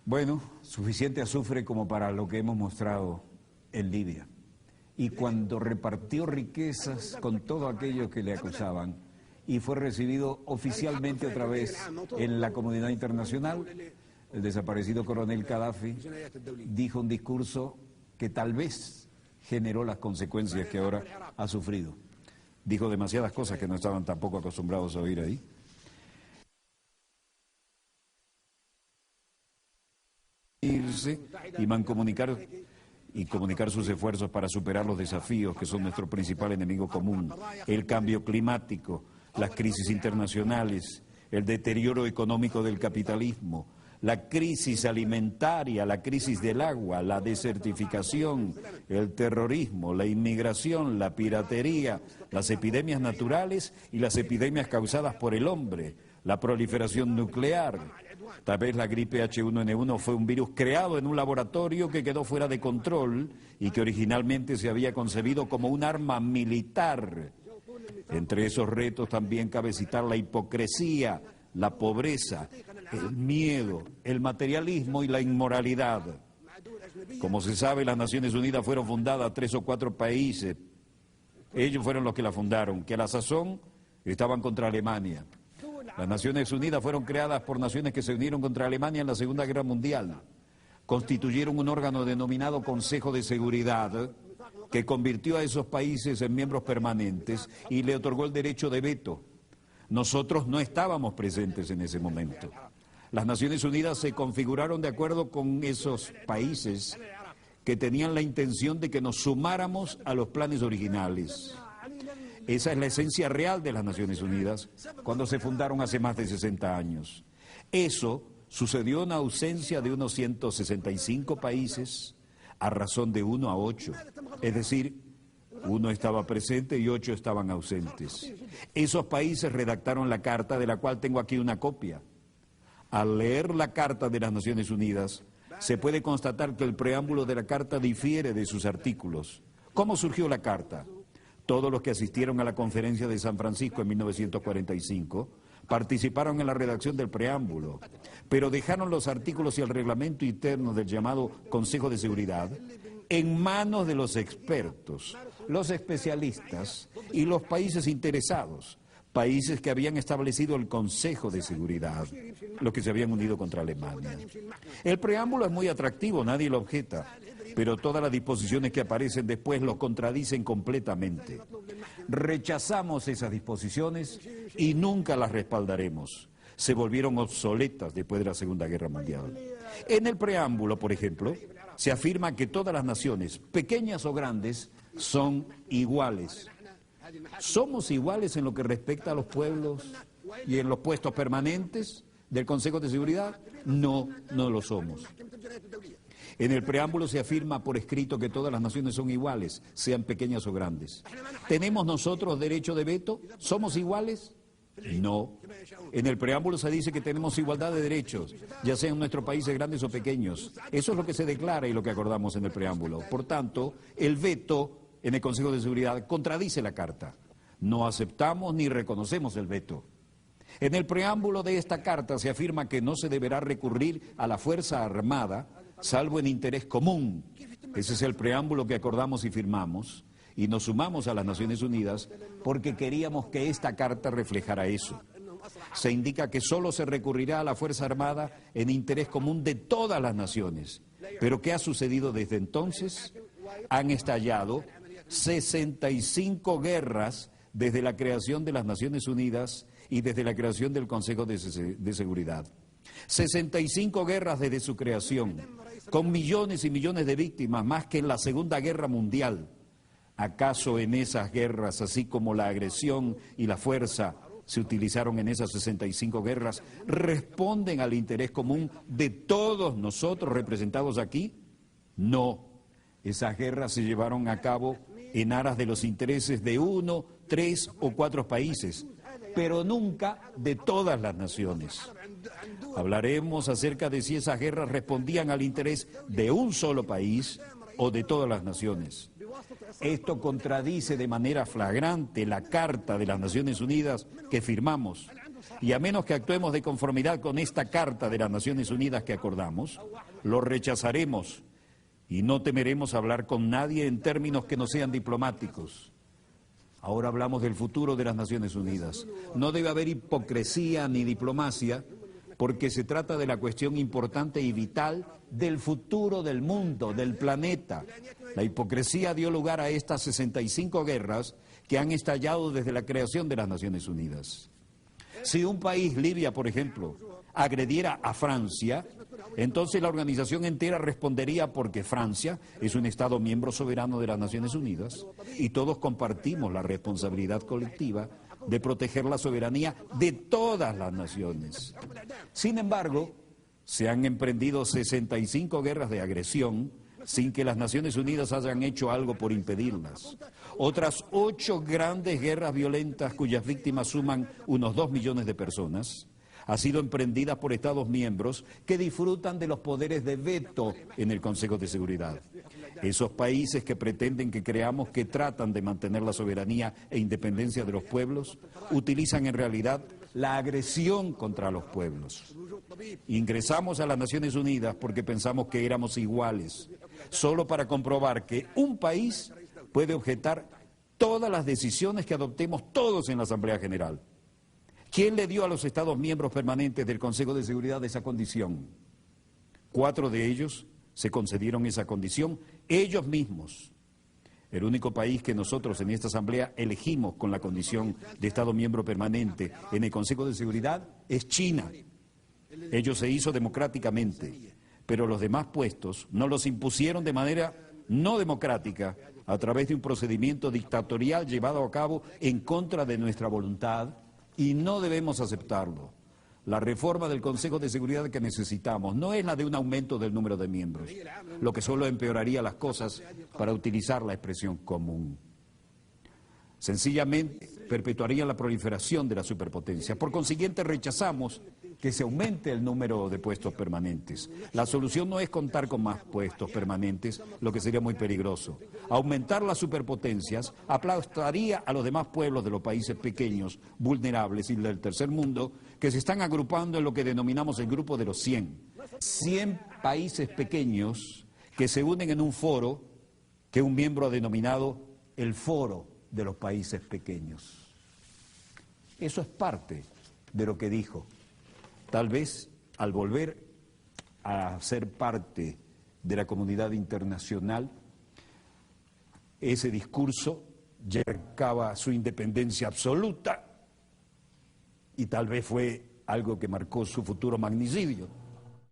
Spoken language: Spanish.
Bueno, suficiente azufre como para lo que hemos mostrado en Libia. Y cuando repartió riquezas con todo aquello que le acusaban y fue recibido oficialmente otra vez en la comunidad internacional, el desaparecido coronel Gaddafi dijo un discurso que tal vez generó las consecuencias que ahora ha sufrido. Dijo demasiadas cosas que no estaban tampoco acostumbrados a oír ahí. Y mancomunicar y comunicar sus esfuerzos para superar los desafíos que son nuestro principal enemigo común, el cambio climático, las crisis internacionales, el deterioro económico del capitalismo, la crisis alimentaria, la crisis del agua, la desertificación, el terrorismo, la inmigración, la piratería, las epidemias naturales y las epidemias causadas por el hombre, la proliferación nuclear. Tal vez la gripe H1N1 fue un virus creado en un laboratorio que quedó fuera de control y que originalmente se había concebido como un arma militar. Entre esos retos también cabe citar la hipocresía, la pobreza, el miedo, el materialismo y la inmoralidad. Como se sabe, las Naciones Unidas fueron fundadas 3 o 4 países. Ellos fueron los que la fundaron, que a la sazón estaban contra Alemania. Las Naciones Unidas fueron creadas por naciones que se unieron contra Alemania en la Segunda Guerra Mundial. Constituyeron un órgano denominado Consejo de Seguridad, que convirtió a esos países en miembros permanentes y le otorgó el derecho de veto. Nosotros no estábamos presentes en ese momento. Las Naciones Unidas se configuraron de acuerdo con esos países que tenían la intención de que nos sumáramos a los planes originales. Esa es la esencia real de las Naciones Unidas cuando se fundaron hace más de 60 años. Eso sucedió en ausencia de unos 165 países a razón de 1 a 8. Es decir, 1 estaba presente y 8 estaban ausentes. Esos países redactaron la carta, de la cual tengo aquí una copia. Al leer la Carta de las Naciones Unidas, se puede constatar que el preámbulo de la carta difiere de sus artículos. ¿Cómo surgió la carta? Todos los que asistieron a la conferencia de San Francisco en 1945 participaron en la redacción del preámbulo, pero dejaron los artículos y el reglamento interno del llamado Consejo de Seguridad en manos de los expertos, los especialistas y los países interesados, países que habían establecido el Consejo de Seguridad, los que se habían unido contra Alemania. El preámbulo es muy atractivo, nadie lo objeta, pero todas las disposiciones que aparecen después lo contradicen completamente. Rechazamos esas disposiciones y nunca las respaldaremos. Se volvieron obsoletas después de la Segunda Guerra Mundial. En el preámbulo, por ejemplo, se afirma que todas las naciones, pequeñas o grandes, son iguales. ¿Somos iguales en lo que respecta a los pueblos y en los puestos permanentes del Consejo de Seguridad? No, no lo somos. En el preámbulo se afirma por escrito que todas las naciones son iguales, sean pequeñas o grandes. ¿Tenemos nosotros derecho de veto? ¿Somos iguales? No. En el preámbulo se dice que tenemos igualdad de derechos, ya sean en nuestros países grandes o pequeños. Eso es lo que se declara y lo que acordamos en el preámbulo. Por tanto, el veto en el Consejo de Seguridad contradice la Carta. No aceptamos ni reconocemos el veto. En el preámbulo de esta Carta se afirma que no se deberá recurrir a la Fuerza Armada, salvo en interés común. Ese es el preámbulo que acordamos y firmamos, y nos sumamos a las Naciones Unidas porque queríamos que esta Carta reflejara eso. Se indica que solo se recurrirá a la Fuerza Armada en interés común de todas las naciones. ¿Pero qué ha sucedido desde entonces? Han estallado 65 guerras desde la creación de las Naciones Unidas y desde la creación del Consejo de Seguridad. 65 guerras desde su creación, con millones y millones de víctimas, más que en la Segunda Guerra Mundial. ¿Acaso en esas guerras, así como la agresión y la fuerza se utilizaron en esas 65 guerras, responden al interés común de todos nosotros representados aquí? No. Esas guerras se llevaron a cabo en aras de los intereses de 1, 3 o 4 países, pero nunca de todas las naciones. Hablaremos acerca de si esas guerras respondían al interés de un solo país o de todas las naciones. Esto contradice de manera flagrante la Carta de las Naciones Unidas que firmamos. y a menos que actuemos de conformidad con esta Carta de las Naciones Unidas que acordamos, lo rechazaremos y no temeremos hablar con nadie en términos que no sean diplomáticos. Ahora hablamos del futuro de las Naciones Unidas. No debe haber hipocresía ni diplomacia, porque se trata de la cuestión importante y vital del futuro del mundo, del planeta. La hipocresía dio lugar a estas 65 guerras que han estallado desde la creación de las Naciones Unidas. Si un país, Libia, por ejemplo, agrediera a Francia, entonces la organización entera respondería porque Francia es un Estado miembro soberano de las Naciones Unidas y todos compartimos la responsabilidad colectiva de proteger la soberanía de todas las naciones. Sin embargo, se han emprendido 65 guerras de agresión sin que las Naciones Unidas hayan hecho algo por impedirlas. Otras 8 grandes guerras violentas cuyas víctimas suman unos 2 millones de personas han sido emprendidas por Estados miembros que disfrutan de los poderes de veto en el Consejo de Seguridad. Esos países que pretenden que creamos que tratan de mantener la soberanía e independencia de los pueblos, utilizan en realidad la agresión contra los pueblos. Ingresamos a las Naciones Unidas porque pensamos que éramos iguales, solo para comprobar que un país puede objetar todas las decisiones que adoptemos todos en la Asamblea General. ¿Quién le dio a los Estados miembros permanentes del Consejo de Seguridad esa condición? 4 de ellos se concedieron esa condición ellos mismos. El único país que nosotros en esta Asamblea elegimos con la condición de Estado miembro permanente en el Consejo de Seguridad es China. Ello se hizo democráticamente, pero los demás puestos nos los impusieron de manera no democrática a través de un procedimiento dictatorial llevado a cabo en contra de nuestra voluntad y no debemos aceptarlo. La reforma del Consejo de Seguridad que necesitamos no es la de un aumento del número de miembros, lo que solo empeoraría las cosas para utilizar la expresión común. Sencillamente perpetuaría la proliferación de la superpotencia. Por consiguiente, rechazamos que se aumente el número de puestos permanentes. La solución no es contar con más puestos permanentes, lo que sería muy peligroso. Aumentar las superpotencias aplastaría a los demás pueblos de los países pequeños, vulnerables y del tercer mundo, que se están agrupando en lo que denominamos el grupo de los 100. 100 países pequeños que se unen en un foro que un miembro ha denominado el Foro de los Países Pequeños. Eso es parte de lo que dijo. Tal vez al volver a ser parte de la comunidad internacional, ese discurso ya marcaba su independencia absoluta y tal vez fue algo que marcó su futuro magnicidio.